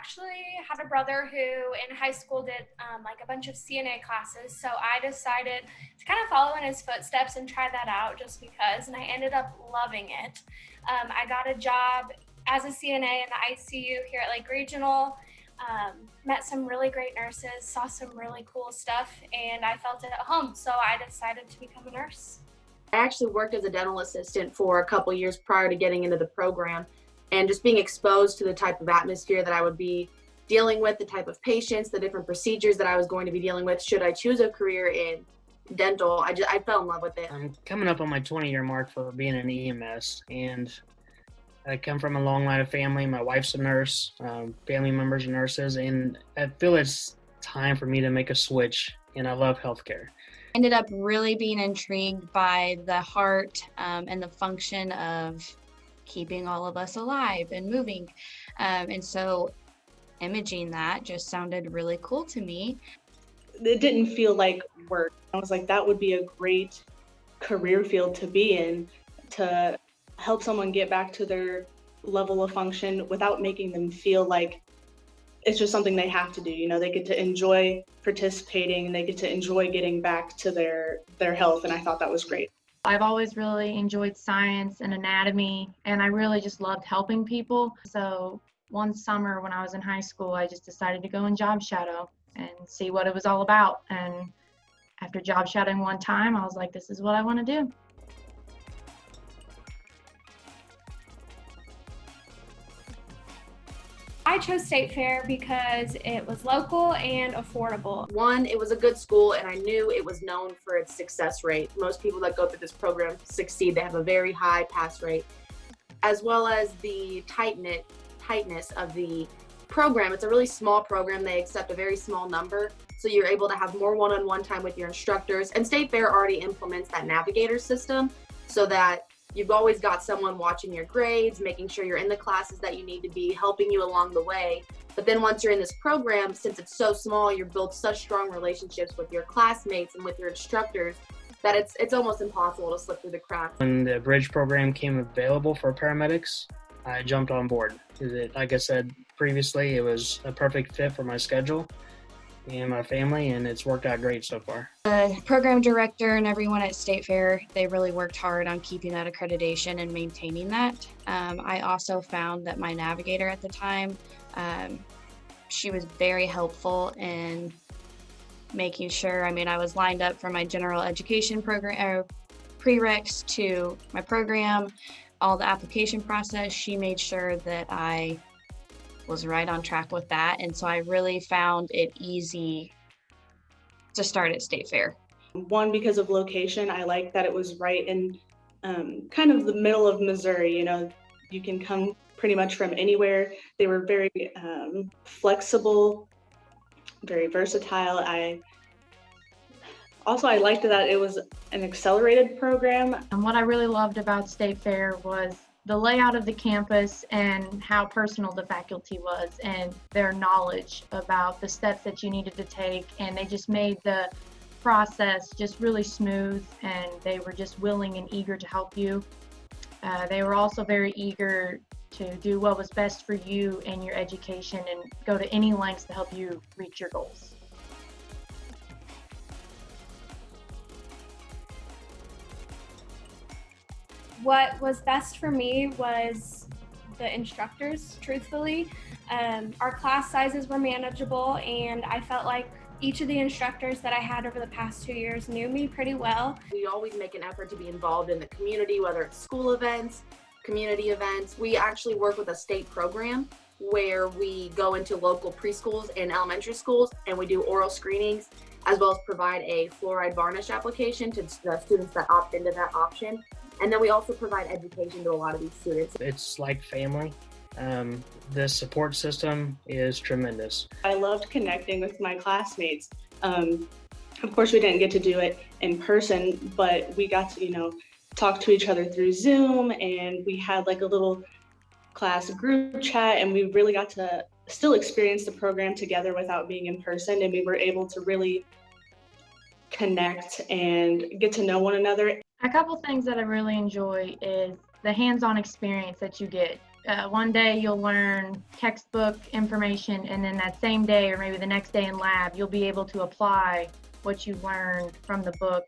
actually had a brother who in high school did like a bunch of CNA classes, so I decided to kind of follow in his footsteps and try that out just because, and I ended up loving it. I got a job as a CNA in the ICU here at Lake Regional, met some really great nurses, saw some really cool stuff, and I felt at home, so I decided to become a nurse. I actually worked as a dental assistant for a couple years prior to getting into the program, and just being exposed to the type of atmosphere that I would be dealing with, the type of patients, the different procedures that I was going to be dealing with should I choose a career in dental. I fell in love with it. I'm coming up on my 20-year mark for being an EMS, and I come from a long line of family. My wife's a nurse, family members are nurses, and I feel it's time for me to make a switch, and I love healthcare. Ended up really being intrigued by the heart and the function of keeping all of us alive and moving. And so imaging that just sounded really cool to me. It didn't feel like work. I was like, that would be a great career field to be in, to help someone get back to their level of function without making them feel like it's just something they have to do. You know, they get to enjoy participating and they get to enjoy getting back to their health. And I thought that was great. I've always really enjoyed science and anatomy, and I really just loved helping people. So one summer when I was in high school, I just decided to go and job shadow and see what it was all about. And after job shadowing one time, I was like, this is what I want to do. I chose State Fair because it was local and affordable. One, it was a good school, and I knew it was known for its success rate. Most people that go through this program succeed. They have a very high pass rate, as well as the tightness of the program. It's a really small program. They accept a very small number, so you're able to have more one-on-one time with your instructors. And State Fair already implements that navigator system so that you've always got someone watching your grades, making sure you're in the classes that you need to be, helping you along the way. But then once you're in this program, since it's so small, you build such strong relationships with your classmates and with your instructors that it's almost impossible to slip through the cracks. When the bridge program came available for paramedics, I jumped on board. Like I said previously, it was a perfect fit for my schedule and my family, and it's worked out great so far. The program director and everyone at State Fair, they really worked hard on keeping that accreditation and maintaining that. I also found that my navigator at the time, she was very helpful in making sure, I was lined up for my general education program, prereqs to my program, all the application process. She made sure that I was right on track with that, and so I really found it easy to start at State Fair. One, because of location, I like that it was right in kind of the middle of Missouri. You know, you can come pretty much from anywhere. They were very flexible, very versatile. I liked that it was an accelerated program. And what I really loved about State Fair was the layout of the campus and how personal the faculty was and their knowledge about the steps that you needed to take. And they just made the process just really smooth, and they were just willing and eager to help you. They were also very eager to do what was best for you and your education and go to any lengths to help you reach your goals. What was best for me was the instructors, truthfully. Our class sizes were manageable, and I felt like each of the instructors that I had over the past 2 years knew me pretty well. We always make an effort to be involved in the community, whether it's school events, community events. We actually work with a state program where we go into local preschools and elementary schools, and we do oral screenings, as well as provide a fluoride varnish application to the students that opt into that option. And then we also provide education to a lot of these students. It's like family. The support system is tremendous. I loved connecting with my classmates. Of course, we didn't get to do it in person, but we got to, talk to each other through Zoom, and we had like a little class group chat, and we really got to still experience the program together without being in person, and we were able to really connect and get to know one another. A couple things that I really enjoy is the hands-on experience that you get one day you'll learn textbook information, and then that same day or maybe the next day in lab, you'll be able to apply what you learned from the book.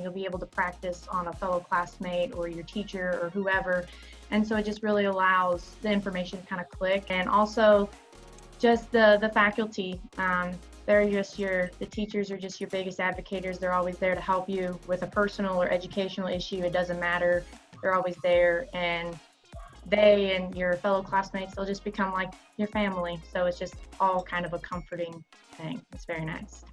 You'll be able to practice on a fellow classmate or your teacher or whoever. And so it just really allows the information to kind of click. And also just the faculty, they're just the teachers are just your biggest advocates. They're always there to help you with a personal or educational issue. It doesn't matter. They're always there. And they and your fellow classmates, they'll just become like your family. So it's just all kind of a comforting thing. It's very nice.